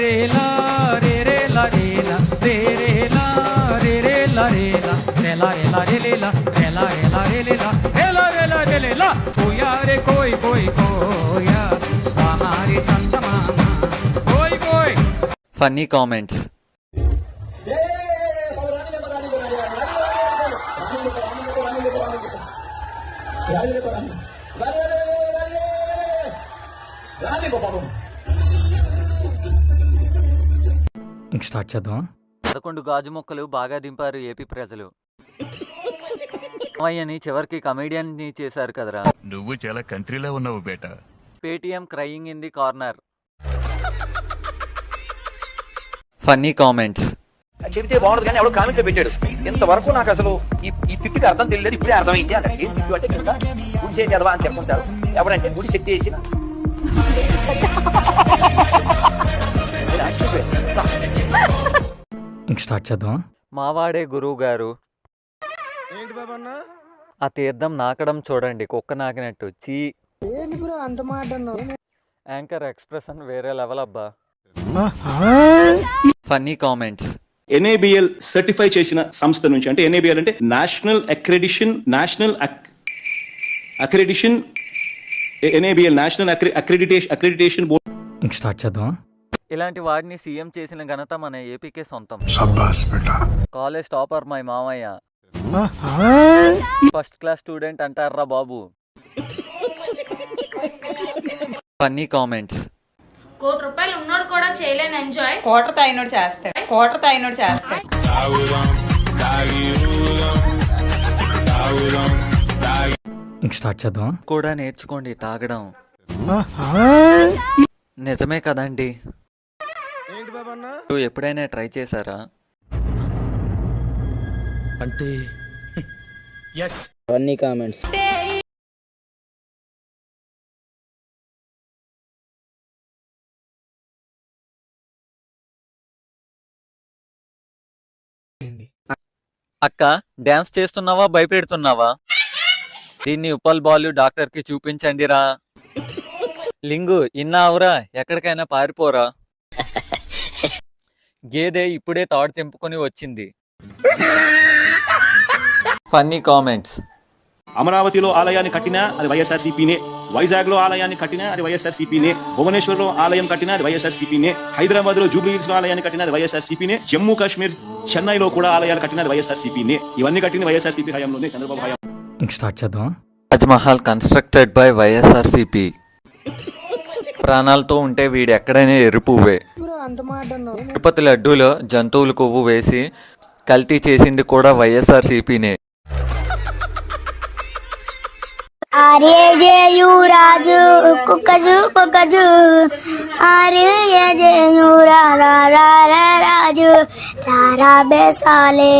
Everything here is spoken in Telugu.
రే లా రే రే లా రే లా రే రే లా రే రే లా రే లా రే లా రే లా రే లే లా రే లా రే లా రే లే లా రే లా రే లా రే లే లా కోయా రే కోయ్ కోయ్ కోయా హమారే సంత మామా కోయ్ కోయ్. Funny comments. స్టార్ట్ చేద్దాం. 11 గాజు మొక్కలు బాగా దింపారు ఏపీ ప్రజలు. మావయ్యని చివరికి కమెడియన్ ని చేశారు కదరా. నువ్వు చాలా కంట్రీలో ఉన్నావు బేటా. Paytm crying in the corner. Funny comments. చెబితే బాగుండదు కానీ ఎవడో కామెంట్ పెట్టాడు. ఇంతవరకు నాకు అసలు ఈ పిప్పికి అర్థం తెలియదు, ఇప్పుడే అర్థమైంది అంటే ఏం పిప్పి అంటే కనుక గుడి చేసి చదవా అని చెప్పుకుంటారు. ఎవరంటే గుడి సెట్ చేసి స్టార్ట్ చేద్దాం. మావాడే గురువు గారు. ఏంటి బాబన్న? ఆ తీర్థం నాకడం చూడండి, కుక్క నాకినట్టు. చీ. ఏంటి బ్రో అంత మాట అన్నావు? యాంకర్ ఎక్స్ప్రెషన్ వేరే లెవెల్ అబ్బా. Funny comments. NABL సర్టిఫై చేసిన సంస్థ నుంచి, అంటే NABL అంటే national accreditation NABL national accreditation board. Start చేద్దాం. ఇలాంటి వాడిని సీఎం చేసిన ఘనత మన ఏపీకే సొంతం. కాలేజ్ టాపర్ మై మామయ్య. ఫస్ట్ క్లాస్ స్టూడెంట్ అంటారా బాబు. Funny comments. ₹1 ఉన్నోడు కూడా చేయలేని ఎంజాయ్ కోటర్ తాగినోడు చేస్తాడు. స్టార్ట్ చేద్దాం. కూడా నేర్చుకోండి తాగడం. నిజమే కదండి. ఏంటి బాబన్న? నువ్వు ఎప్పుడైనా ట్రై చేశారా? అంటే ఫన్నీ కామెంట్స్. అక్క డాన్స్ చేస్తున్నావా భయపెడుతున్నావా? దీన్ని ఉప్పల్ బాలు డాక్టర్ కి చూపించండిరా. లింగు ఇన్నావురా, ఎక్కడికైనా పారిపోరా. గేదె ఇప్పుడే తాడు తెంపుకొని వచ్చింది. Funny comments. అమరావతిలో ఆలయాన్ని కట్టినా అది వైఎస్ఆర్సీపీనే, వైజాగ్ లో ఆలయాన్ని కట్టినా అది వైఎస్ఆర్సీపీనే, భువనేశ్వర్ లో ఆలయం కట్టినా అది వైఎస్ఆర్సీపీనే, హైదరాబాద్ లో జూబ్లీ హిల్స్ లో ఆలయాన్ని కట్టినా అది వైఎస్ఆర్సీపీనే, జమ్మూ కాశ్మీర్ చెన్నైలో కూడా ఆలయాలు కట్టినా అది వైఎస్ఆర్సీపీనే. ఇవన్నీ కట్టిన వైఎస్ఆర్సీపీ హయాంలోనే, చంద్రబాబు హయాం. స్టార్ట్ చేద్దాం. Taj Mahal constructed by YSRCP. ప్రాణాలతో ఉంటే వీడు ఎక్కడైనా ఎరుపువే. అంత మాట అన్నావు? తిరుపతి లడ్డూలో జంతువులు కొవ్వు వేసి కల్తీ చేసింది కూడా వైఎస్ఆర్సీపీనే. రాజు కుక్కజు కుక్కజు రాజు తారా బేసాలే.